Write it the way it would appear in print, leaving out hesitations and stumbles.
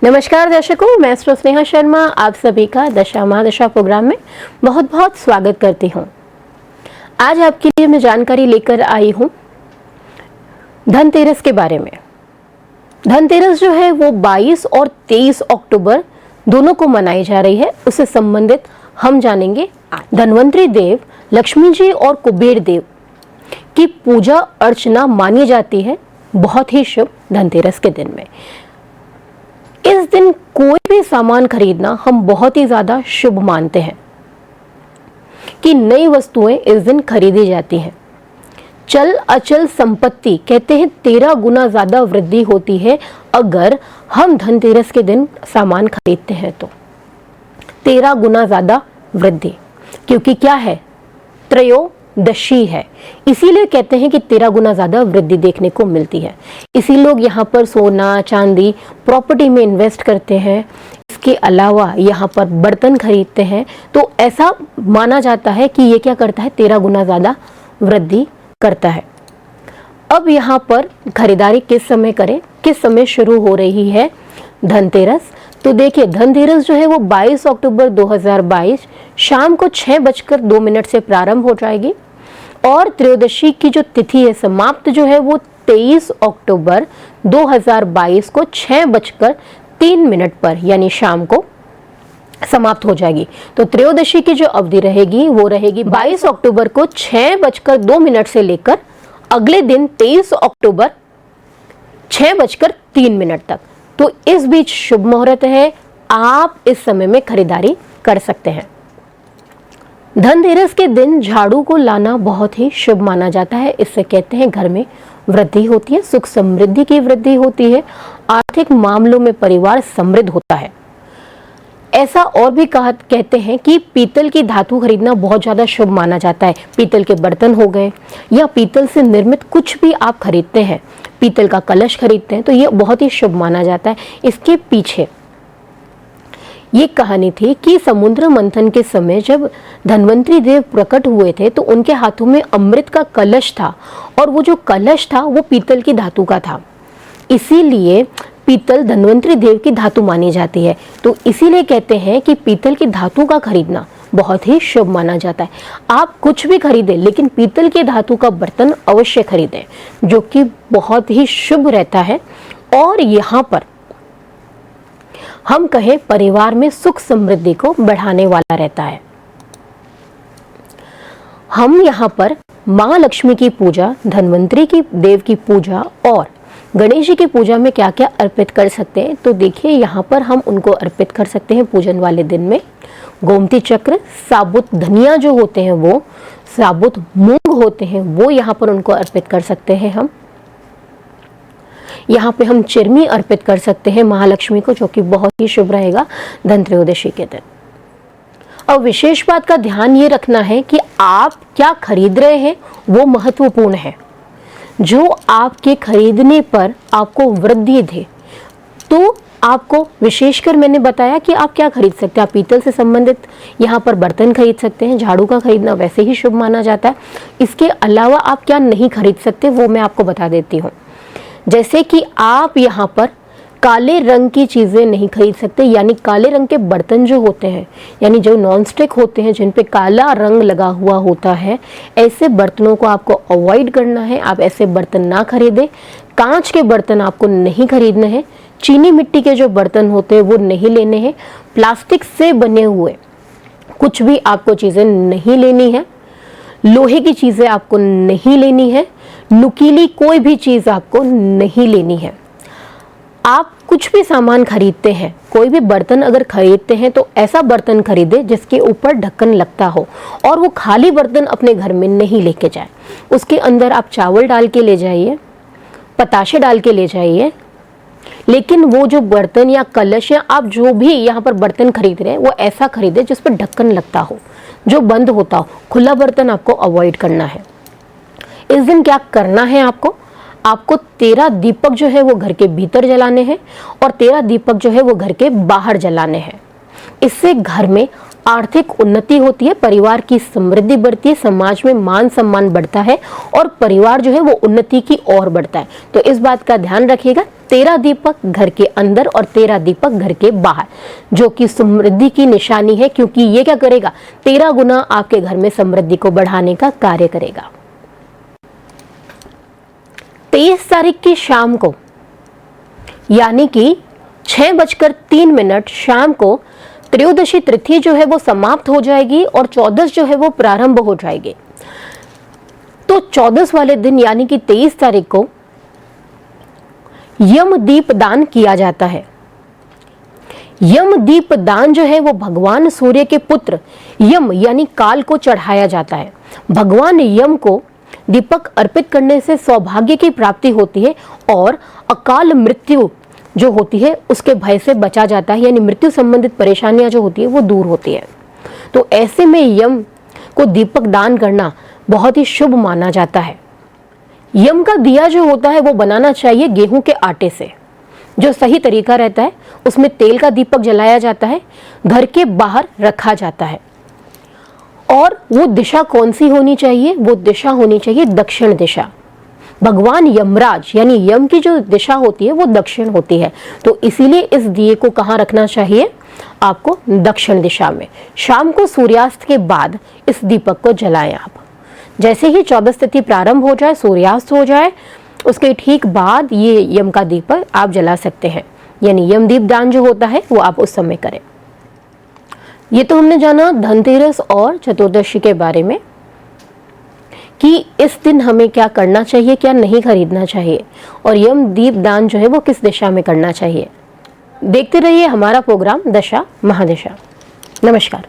नमस्कार दर्शकों, मैं स्नेहा शर्मा आप सभी का दशा महादशा प्रोग्राम में बहुत बहुत स्वागत करती हूँ। आज आपके लिए मैं जानकारी लेकर आई हूँ धनतेरस के बारे में। धनतेरस जो है वो 22 और 23 अक्टूबर दोनों को मनाई जा रही है। उससे संबंधित हम जानेंगे। धन्वंतरी देव, लक्ष्मी जी और कुबेर देव की पूजा अर्चना मानी जाती है बहुत ही शुभ धनतेरस के दिन में। इस दिन कोई भी सामान खरीदना हम बहुत ही ज्यादा शुभ मानते हैं कि नई वस्तुएं इस दिन खरीदी जाती हैं। चल अचल संपत्ति कहते हैं 13 गुना ज्यादा वृद्धि होती है अगर हम धनतेरस के दिन सामान खरीदते हैं तो 13 गुना ज्यादा वृद्धि, क्योंकि क्या है, त्रयोदशी है, इसीलिए कहते हैं कि 13 गुना ज्यादा वृद्धि देखने को मिलती है। इसी लोग यहाँ पर सोना चांदी प्रॉपर्टी में इन्वेस्ट करते हैं। इसके अलावा यहाँ पर बर्तन खरीदते हैं, तो ऐसा माना जाता है कि ये क्या करता है, 13 गुना ज्यादा वृद्धि करता है। अब यहाँ पर खरीदारी किस समय करें, किस समय शुरू हो रही है धनतेरस, तो देखिए धनतेरस जो है वो 22 अक्टूबर 2022 शाम को 6:02 से प्रारंभ हो जाएगी और त्रयोदशी की जो तिथि है समाप्त जो है वो 23 अक्टूबर 2022 को 6:03 पर यानी शाम को समाप्त हो जाएगी। तो त्रयोदशी की जो अवधि रहेगी वो रहेगी 22 अक्टूबर को 6:02 से लेकर अगले दिन 23 अक्टूबर 6:03 तक। तो इस बीच शुभ मुहूर्त है, आप इस समय में खरीदारी कर सकते हैं। धनतेरस के दिन झाड़ू को लाना बहुत ही शुभ माना जाता है। इससे कहते हैं घर में वृद्धि होती है, सुख समृद्धि की वृद्धि होती है, आर्थिक मामलों में परिवार समृद्ध होता है। ऐसा और भी कहते हैं कि पीतल की धातु खरीदना बहुत ज्यादा शुभ माना जाता है। पीतल के बर्तन हो गए या पीतल से निर्मित कुछ भी आप खरीदते हैं, पीतल का कलश खरीदते हैं, तो ये बहुत ही शुभ माना जाता है। इसके पीछे ये कहानी थी कि समुद्र मंथन के समय जब धन्वंतरी देव प्रकट हुए थे तो उनके हाथों में अमृत का कलश था और वो जो कलश था वो पीतल की धातु का था। इसीलिए पीतल धन्वंतरी देव की धातु मानी जाती है। तो इसीलिए कहते हैं कि पीतल की धातु का खरीदना बहुत ही शुभ माना जाता है। आप कुछ भी खरीदें लेकिन पीतल की धातु का बर्तन अवश्य खरीदें, जो कि बहुत ही शुभ रहता है। और यहाँ पर हम कहें परिवार में सुख समृद्धि को बढ़ाने वाला रहता है। हम यहाँ पर माँ लक्ष्मी की पूजा, धन्वंतरी की देव की पूजा और गणेश जी की पूजा में क्या क्या अर्पित कर सकते हैं, तो देखिए यहाँ पर हम उनको अर्पित कर सकते हैं पूजन वाले दिन में। गोमती चक्र, साबुत धनिया जो होते हैं वो, साबुत मूंग होते हैं वो यहाँ पर उनको अर्पित कर सकते हैं। हम यहाँ पे हम चिरमी अर्पित कर सकते हैं महालक्ष्मी को, जो कि बहुत ही शुभ रहेगा धनत्रयोदशी के दिन। अब विशेष बात का ध्यान ये रखना है कि आप क्या खरीद रहे हैं वो महत्वपूर्ण है। जो आपके खरीदने पर आपको वृद्धि दे, तो आपको विशेषकर मैंने बताया कि आप क्या खरीद सकते हैं। आप पीतल से संबंधित यहाँ पर बर्तन खरीद सकते हैं, झाड़ू का खरीदना वैसे ही शुभ माना जाता है। इसके अलावा आप क्या नहीं खरीद सकते वो मैं आपको बता देती हूँ। जैसे कि आप यहाँ पर काले रंग की चीज़ें नहीं खरीद सकते, यानी काले रंग के बर्तन जो होते हैं, यानी जो नॉन स्टिक होते हैं जिन पे काला रंग लगा हुआ होता है, ऐसे बर्तनों को आपको अवॉइड करना है। आप ऐसे बर्तन ना खरीदें। कांच के बर्तन आपको नहीं खरीदने हैं। चीनी मिट्टी के जो बर्तन होते हैं वो नहीं लेने हैं। प्लास्टिक से बने हुए कुछ भी आपको चीज़ें नहीं लेनी है। लोहे की चीज़ें आपको नहीं लेनी है। नुकीली कोई भी चीज़ आपको नहीं लेनी है। आप कुछ भी सामान खरीदते हैं, कोई भी बर्तन अगर खरीदते हैं तो ऐसा बर्तन खरीदे जिसके ऊपर ढक्कन लगता हो, और वो खाली बर्तन अपने घर में नहीं लेके जाए। उसके अंदर आप चावल डाल के ले जाइए, पताशे डाल के ले जाइए, लेकिन वो जो बर्तन या कलश या आप जो भी यहाँ पर बर्तन खरीद रहे हैं वो ऐसा खरीदे जिस पर ढक्कन लगता हो, जो बंद होता हो। खुला बर्तन आपको अवॉइड करना है। इस दिन क्या करना है आपको 13 दीपक जो है वो घर के भीतर जलाने हैं और 13 दीपक जो है वो घर के बाहर जलाने हैं। इससे घर में आर्थिक उन्नति होती है, परिवार की समृद्धि बढ़ती है, समाज में मान सम्मान बढ़ता है और परिवार जो है वो उन्नति की ओर बढ़ता है। तो इस बात का ध्यान रखिएगा। 13 दीपक घर के अंदर और 13 दीपक घर के बाहर, जो कि समृद्धि की निशानी है, क्योंकि ये क्या करेगा, 13 गुना आपके घर में समृद्धि को बढ़ाने का कार्य करेगा। 23 तारीख की शाम को यानी कि 6:03 शाम को त्रयोदशी तिथि जो है वो समाप्त हो जाएगी और 14 जो है वो प्रारंभ हो जाएगी। तो 14 वाले दिन यानी कि 23 तारीख को यम दीप दान किया जाता है। यम दीप दान जो है वो भगवान सूर्य के पुत्र यम यानी काल को चढ़ाया जाता है। भगवान यम को दीपक अर्पित करने से सौभाग्य की प्राप्ति होती है और अकाल मृत्यु जो होती है उसके भय से बचा जाता है, यानी मृत्यु संबंधित परेशानियां जो होती है वो दूर होती है। तो ऐसे में यम को दीपक दान करना बहुत ही शुभ माना जाता है। यम का दिया जो होता है वो बनाना चाहिए गेहूं के आटे से, जो सही तरीका रहता है। उसमें तेल का दीपक जलाया जाता है, घर के बाहर रखा जाता है। और वो दिशा कौन सी होनी चाहिए, वो दिशा होनी चाहिए दक्षिण दिशा। भगवान यमराज यानी यम की जो दिशा होती है वो दक्षिण होती है, तो इसीलिए इस दिए को कहाँ रखना चाहिए, आपको दक्षिण दिशा में। शाम को सूर्यास्त के बाद इस दीपक को जलाएं आप। जैसे ही 14 तिथि प्रारंभ हो जाए, सूर्यास्त हो जाए, उसके ठीक बाद ये यम का दीपक आप जला सकते हैं, यानी यम दीप दान जो होता है वो आप उस समय करें। ये तो हमने जाना धनतेरस और चतुर्दशी के बारे में कि इस दिन हमें क्या करना चाहिए, क्या नहीं खरीदना चाहिए, और यम दीप दान जो है वो किस दिशा में करना चाहिए। देखते रहिए हमारा प्रोग्राम दशा महादशा। नमस्कार।